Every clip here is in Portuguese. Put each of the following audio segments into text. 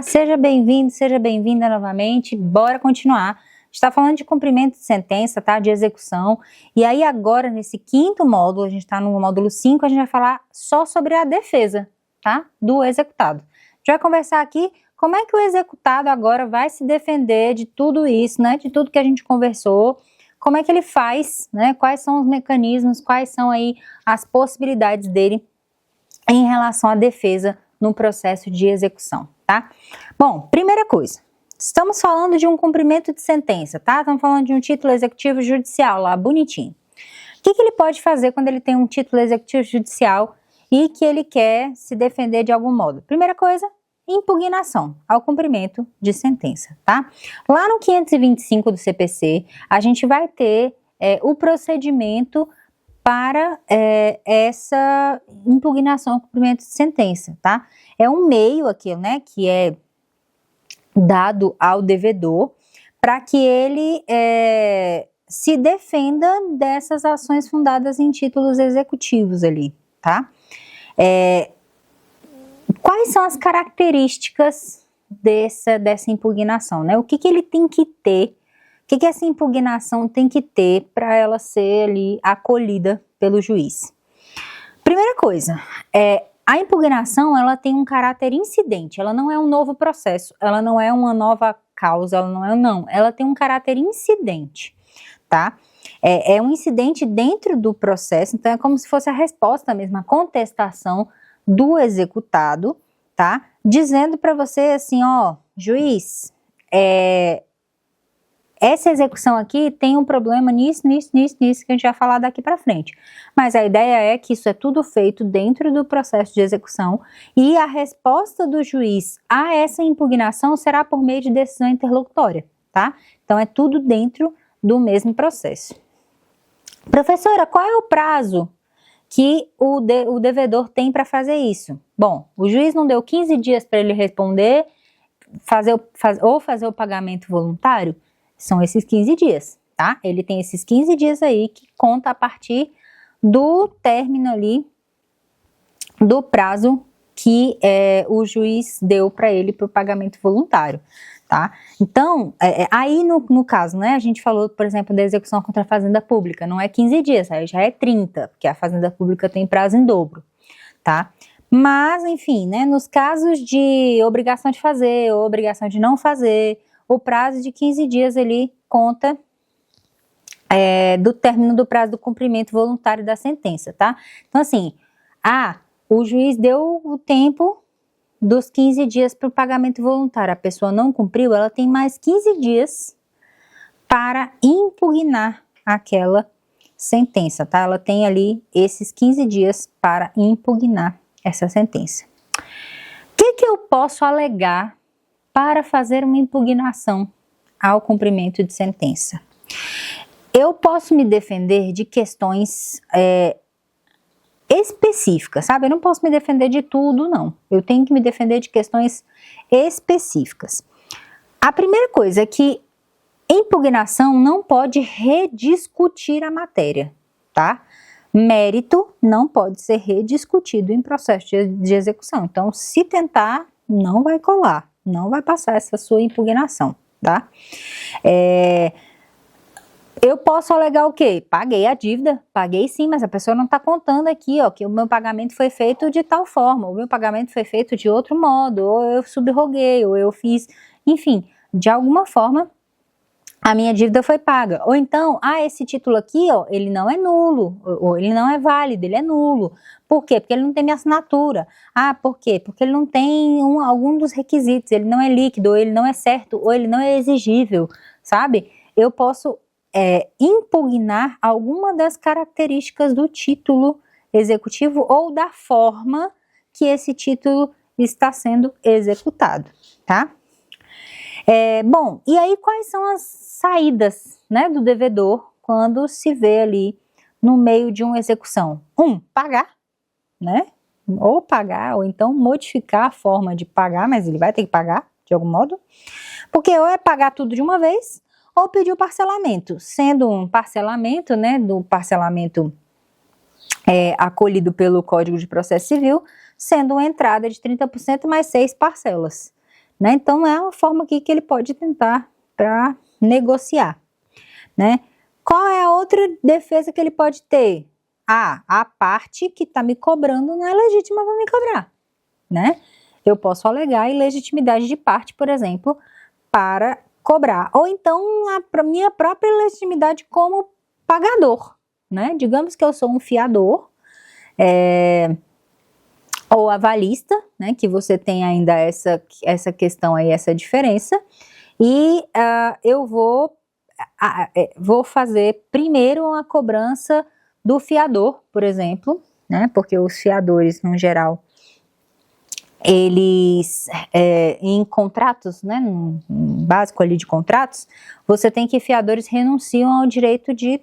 seja bem-vindo, seja bem-vinda novamente. Bora continuar. A gente está falando de cumprimento de sentença, tá? De execução. E aí agora, nesse quinto módulo, a gente está no módulo 5, a gente vai falar só sobre a defesa, tá? Do executado. A gente vai conversar aqui como é que o executado agora vai se defender de tudo isso, né? De tudo que a gente conversou. Como é que ele faz, né? Quais são os mecanismos, quais são aí as possibilidades dele em relação à defesa no processo de execução, tá? Bom, primeira coisa, estamos falando de um cumprimento de sentença, tá? Estamos falando de um título executivo judicial lá, bonitinho. O que ele pode fazer quando ele tem um título executivo judicial e que ele quer se defender de algum modo? Primeira coisa, impugnação ao cumprimento de sentença, tá? Lá no 525 do CPC, a gente vai ter o procedimento para essa impugnação ao cumprimento de sentença, tá? É um meio aqui, né, que é dado ao devedor para que ele se defenda dessas ações fundadas em títulos executivos ali, tá? Quais são as características dessa impugnação, né? O que ele tem que ter? O que essa impugnação tem que ter para ela ser ali acolhida pelo juiz? Primeira coisa, a impugnação ela tem um caráter incidente, ela não é um novo processo, ela não é uma nova causa, ela tem um caráter incidente, tá? É um incidente dentro do processo, então é como se fosse a resposta mesmo, a contestação do executado, tá? Dizendo para você assim, ó, juiz, essa execução aqui tem um problema nisso, que a gente vai falar daqui para frente. Mas a ideia é que isso é tudo feito dentro do processo de execução e a resposta do juiz a essa impugnação será por meio de decisão interlocutória, tá? Então é tudo dentro do mesmo processo. Professora, qual é o prazo que o devedor tem para fazer isso? Bom, o juiz não deu 15 dias para ele responder, fazer o pagamento voluntário? São esses 15 dias, tá? Ele tem esses 15 dias aí que conta a partir do término ali do prazo que o juiz deu para ele para o pagamento voluntário, tá? Então, aí no caso, né, a gente falou, por exemplo, da execução contra a fazenda pública, não é 15 dias, aí já é 30, porque a fazenda pública tem prazo em dobro, tá? Mas, enfim, né, nos casos de obrigação de fazer ou obrigação de não fazer, o prazo de 15 dias ali conta do término do prazo do cumprimento voluntário da sentença, tá? Então, assim, o juiz deu o tempo dos 15 dias para o pagamento voluntário, a pessoa não cumpriu, ela tem mais 15 dias para impugnar aquela sentença, tá? Ela tem ali esses 15 dias para impugnar essa sentença. O que eu posso alegar para fazer uma impugnação ao cumprimento de sentença? Eu posso me defender de questões específicas, sabe? Eu não posso me defender de tudo, não. Eu tenho que me defender de questões específicas. A primeira coisa é que impugnação não pode rediscutir a matéria, tá? Mérito não pode ser rediscutido em processo de execução. Então, se tentar, não vai colar. Não vai passar essa sua impugnação, tá? Eu posso alegar o quê? Paguei a dívida, paguei sim, mas a pessoa não está contando aqui, ó, que o meu pagamento foi feito de tal forma, o meu pagamento foi feito de outro modo, ou eu subroguei, ou eu fiz, enfim, de alguma forma a minha dívida foi paga. Ou então, esse título aqui, ó, ele não é nulo, ou ele não é válido, ele é nulo. Por quê? Porque ele não tem minha assinatura. Por quê? Porque ele não tem algum dos requisitos, ele não é líquido, ou ele não é certo, ou ele não é exigível, sabe? Eu posso impugnar alguma das características do título executivo ou da forma que esse título está sendo executado, tá? Bom, e aí quais são as saídas, né, do devedor quando se vê ali no meio de uma execução? Pagar, né? Ou pagar, ou então modificar a forma de pagar, mas ele vai ter que pagar de algum modo, porque ou é pagar tudo de uma vez, ou pedir o parcelamento, sendo um parcelamento, né, do parcelamento acolhido pelo Código de Processo Civil, sendo uma entrada de 30% mais 6 parcelas. né? Então é uma forma aqui que ele pode tentar para negociar, né? Qual é a outra defesa que ele pode ter? A parte que está me cobrando não é legítima para me cobrar, né? Eu posso alegar ilegitimidade de parte, por exemplo, para cobrar. Ou então a minha própria legitimidade como pagador, né? Digamos que eu sou um fiador, ou avalista, né? Que você tem ainda essa questão aí, essa diferença. E eu vou fazer primeiro uma cobrança do fiador, por exemplo, né? Porque os fiadores, no geral, eles, em contratos, né, no básico ali de contratos, você tem que fiadores renunciam ao direito de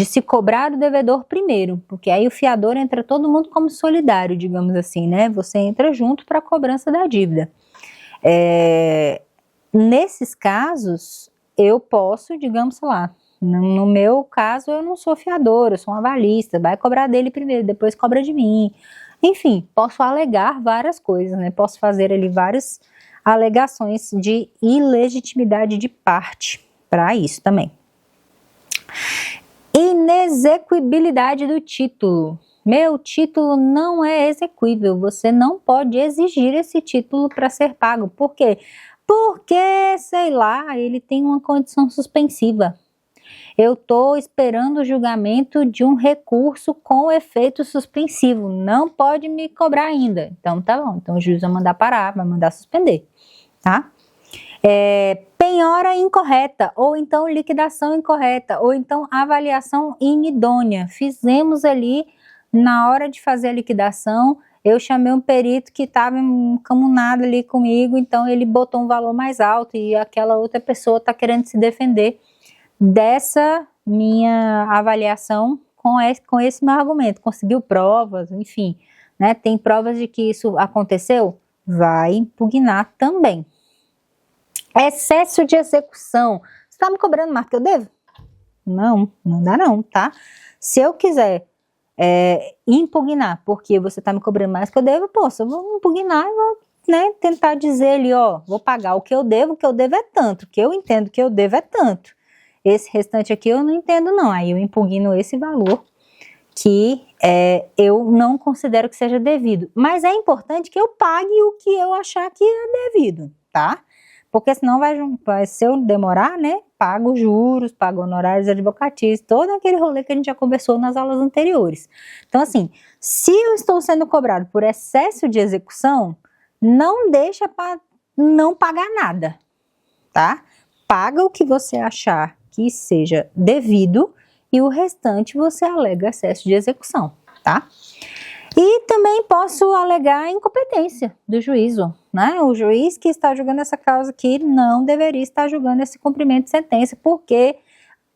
se cobrar do devedor primeiro, porque aí o fiador entra todo mundo como solidário, digamos assim, né, você entra junto para a cobrança da dívida. Nesses casos, eu posso, digamos, sei lá, no meu caso eu não sou fiador, eu sou um avalista, vai cobrar dele primeiro, depois cobra de mim. Enfim, posso alegar várias coisas, né? Posso fazer ali várias alegações de ilegitimidade de parte para isso também. Inexequibilidade do título. Meu título não é exequível, você não pode exigir esse título para ser pago. Por quê? Porque, sei lá, ele tem uma condição suspensiva. Eu estou esperando o julgamento de um recurso com efeito suspensivo, não pode me cobrar ainda. Então tá bom, então o juiz vai mandar parar, vai mandar suspender, tá? Penhora incorreta, ou então liquidação incorreta, ou então avaliação inidônea. Fizemos ali, na hora de fazer a liquidação, eu chamei um perito que estava encaminhado ali comigo, então ele botou um valor mais alto e aquela outra pessoa está querendo se defender dessa minha avaliação com esse meu argumento. Conseguiu provas, enfim, né? Tem provas de que isso aconteceu? Vai impugnar também. Excesso de execução. Você está me cobrando mais que eu devo? Não, não dá não, tá? Se eu quiser impugnar porque você está me cobrando mais que eu devo, eu vou impugnar e vou, né, tentar dizer ali, ó, vou pagar o que eu devo é tanto, o que eu entendo que eu devo é tanto. Esse restante aqui eu não entendo não, aí eu impugno esse valor que eu não considero que seja devido. Mas é importante que eu pague o que eu achar que é devido, tá? Porque senão se eu demorar, né, pago juros, pago honorários advocatícios, todo aquele rolê que a gente já conversou nas aulas anteriores. Então assim, se eu estou sendo cobrado por excesso de execução, não deixa para não pagar nada, tá? Paga o que você achar que seja devido e o restante você alega excesso de execução, tá? E também posso alegar incompetência do juízo, né? O juiz que está julgando essa causa aqui não deveria estar julgando esse cumprimento de sentença, porque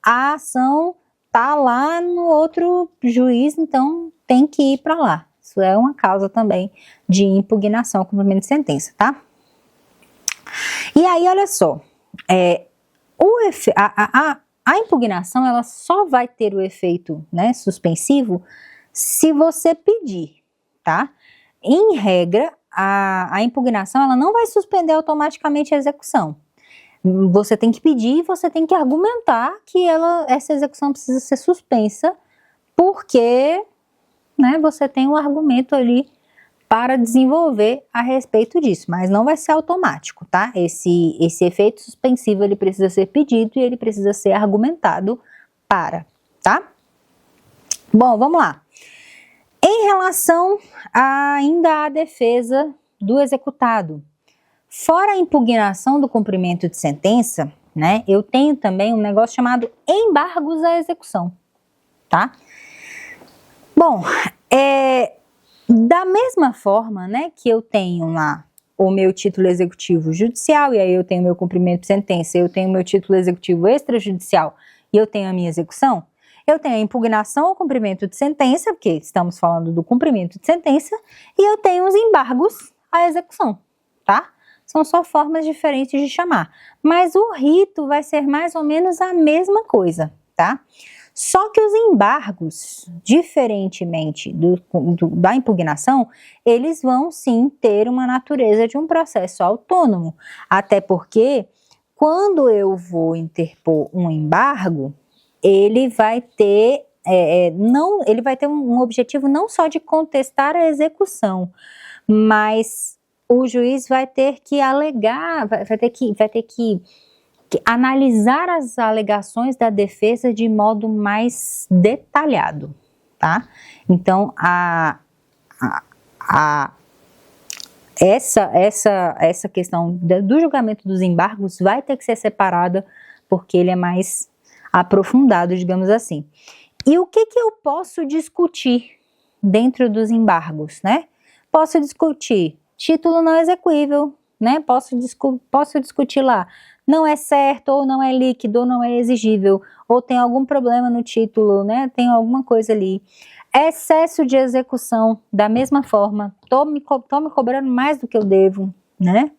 a ação tá lá no outro juiz, então tem que ir para lá. Isso é uma causa também de impugnação ao cumprimento de sentença, tá? E aí, olha só, a impugnação ela só vai ter o efeito, né, suspensivo se você pedir, tá? Em regra, a impugnação ela não vai suspender automaticamente a execução. Você tem que pedir e você tem que argumentar que essa execução precisa ser suspensa porque, né, você tem um argumento ali para desenvolver a respeito disso, mas não vai ser automático, tá? Esse efeito suspensivo, ele precisa ser pedido e ele precisa ser argumentado tá? Bom, vamos lá. Em relação ainda à defesa do executado, fora a impugnação do cumprimento de sentença, né, eu tenho também um negócio chamado embargos à execução, tá? Bom, da mesma forma, né, que eu tenho lá o meu título executivo judicial, e aí eu tenho meu cumprimento de sentença, eu tenho meu título executivo extrajudicial e eu tenho a minha execução, eu tenho a impugnação ao cumprimento de sentença, porque estamos falando do cumprimento de sentença, e eu tenho os embargos à execução, tá? São só formas diferentes de chamar, mas o rito vai ser mais ou menos a mesma coisa, tá? Só que os embargos, diferentemente da impugnação, eles vão sim ter uma natureza de um processo autônomo, até porque quando eu vou interpor um embargo, ele vai ter ele vai ter um objetivo não só de contestar a execução, mas o juiz vai ter que alegar, vai ter que analisar as alegações da defesa de modo mais detalhado, tá? Então, essa questão do julgamento dos embargos vai ter que ser separada, porque ele é mais aprofundado, digamos assim. E o que eu posso discutir dentro dos embargos, né? Posso discutir título não exequível, né? Posso discutir lá, não é certo, ou não é líquido, ou não é exigível, ou tem algum problema no título, né? Tem alguma coisa ali. Excesso de execução, da mesma forma, tô me cobrando mais do que eu devo, né?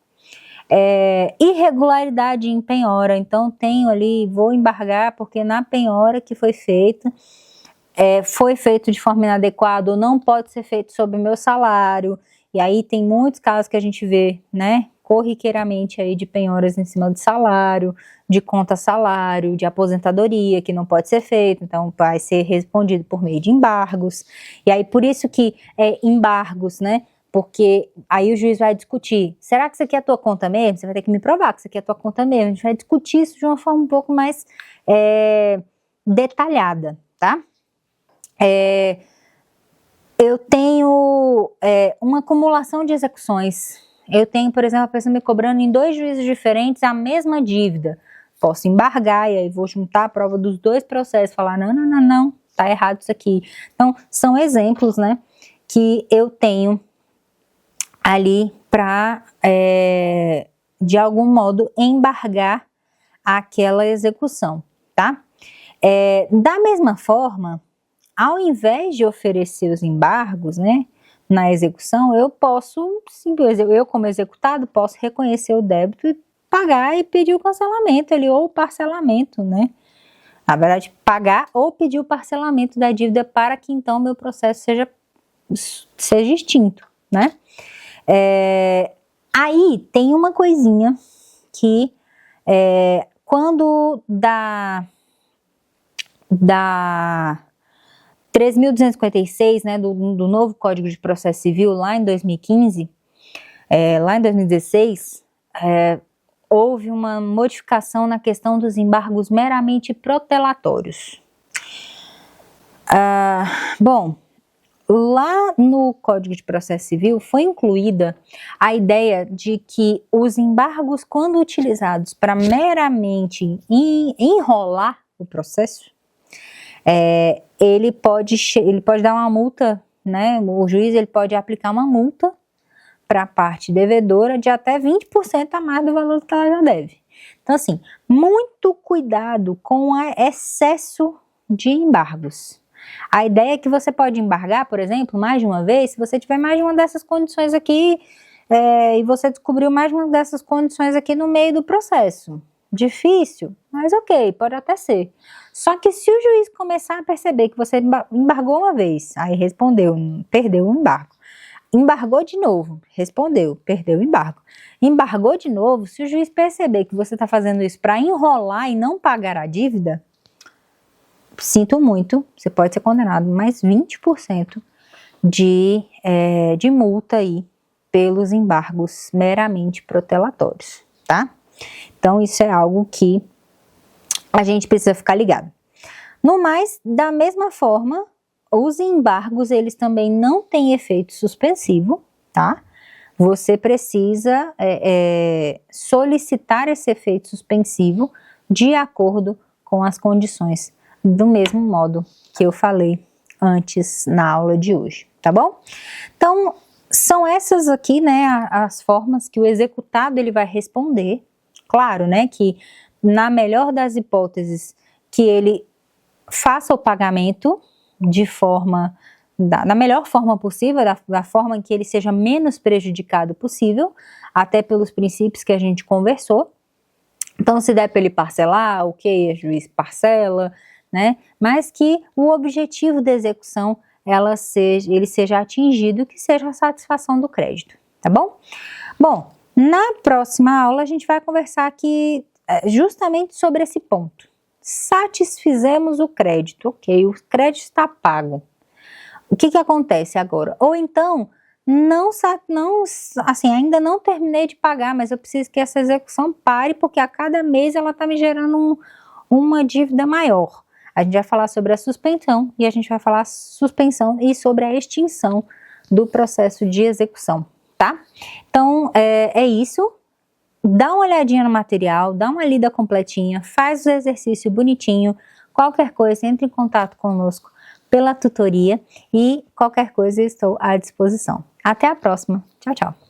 Irregularidade em penhora, então tenho ali, vou embargar porque na penhora que foi feita, foi feito de forma inadequada ou não pode ser feito sob o meu salário, e aí tem muitos casos que a gente vê, né, corriqueiramente aí de penhoras em cima do salário, de conta salário, de aposentadoria, que não pode ser feito, então vai ser respondido por meio de embargos, e aí por isso que embargos, né, porque aí o juiz vai discutir, será que isso aqui é a tua conta mesmo? Você vai ter que me provar que isso aqui é a tua conta mesmo. A gente vai discutir isso de uma forma um pouco mais detalhada, tá? Eu tenho uma acumulação de execuções. Eu tenho, por exemplo, a pessoa me cobrando em 2 juízes diferentes a mesma dívida. Posso embargar e aí vou juntar a prova dos 2 processos, falar não, tá errado isso aqui. Então, são exemplos, né, que eu tenho ali para, de algum modo, embargar aquela execução, tá? Da mesma forma, ao invés de oferecer os embargos, né, na execução, eu posso, eu como executado, posso reconhecer o débito e pagar e pedir o cancelamento ali, ou o parcelamento, né? Na verdade, pagar ou pedir o parcelamento da dívida para que então meu processo seja extinto, né? Aí tem uma coisinha que quando da 3.256, né, do novo Código de Processo Civil, lá em 2015, lá em 2016, houve uma modificação na questão dos embargos meramente protelatórios. Bom, lá no Código de Processo Civil foi incluída a ideia de que os embargos, quando utilizados para meramente enrolar o processo, ele pode dar uma multa, né? O juiz ele pode aplicar uma multa para a parte devedora de até 20% a mais do valor que ela já deve. Então, assim, muito cuidado com o excesso de embargos. A ideia é que você pode embargar, por exemplo, mais de uma vez, se você tiver mais de uma dessas condições aqui, e você descobriu mais de uma dessas condições aqui no meio do processo. Difícil, mas ok, pode até ser. Só que se o juiz começar a perceber que você embargou uma vez, aí respondeu, perdeu o embargo. Embargou de novo, respondeu, perdeu o embargo. Embargou de novo, se o juiz perceber que você está fazendo isso para enrolar e não pagar a dívida, sinto muito, você pode ser condenado mais 20% de multa aí pelos embargos meramente protelatórios, tá? Então, isso é algo que a gente precisa ficar ligado. No mais, da mesma forma, os embargos, eles também não têm efeito suspensivo, tá? Você precisa solicitar esse efeito suspensivo de acordo com as condições, do mesmo modo que eu falei antes na aula de hoje, tá bom? Então, são essas aqui, né, as formas que o executado ele vai responder. Claro, né, que na melhor das hipóteses, que ele faça o pagamento de forma, da melhor forma possível, da forma em que ele seja menos prejudicado possível, até pelos princípios que a gente conversou. Então, se der para ele parcelar, ok, o juiz parcela, né? Mas que o objetivo da execução ele seja atingido, que seja a satisfação do crédito, tá bom? Bom, na próxima aula a gente vai conversar aqui justamente sobre esse ponto. Satisfizemos o crédito, ok, o crédito está pago. O que acontece agora? Ou então, assim, ainda não terminei de pagar, mas eu preciso que essa execução pare, porque a cada mês ela está me gerando uma dívida maior. A gente vai falar sobre a suspensão e a gente vai falar suspensão e sobre a extinção do processo de execução, tá? Então, é isso. Dá uma olhadinha no material, dá uma lida completinha, faz o exercício bonitinho. Qualquer coisa, entre em contato conosco pela tutoria e qualquer coisa eu estou à disposição. Até a próxima. Tchau, tchau.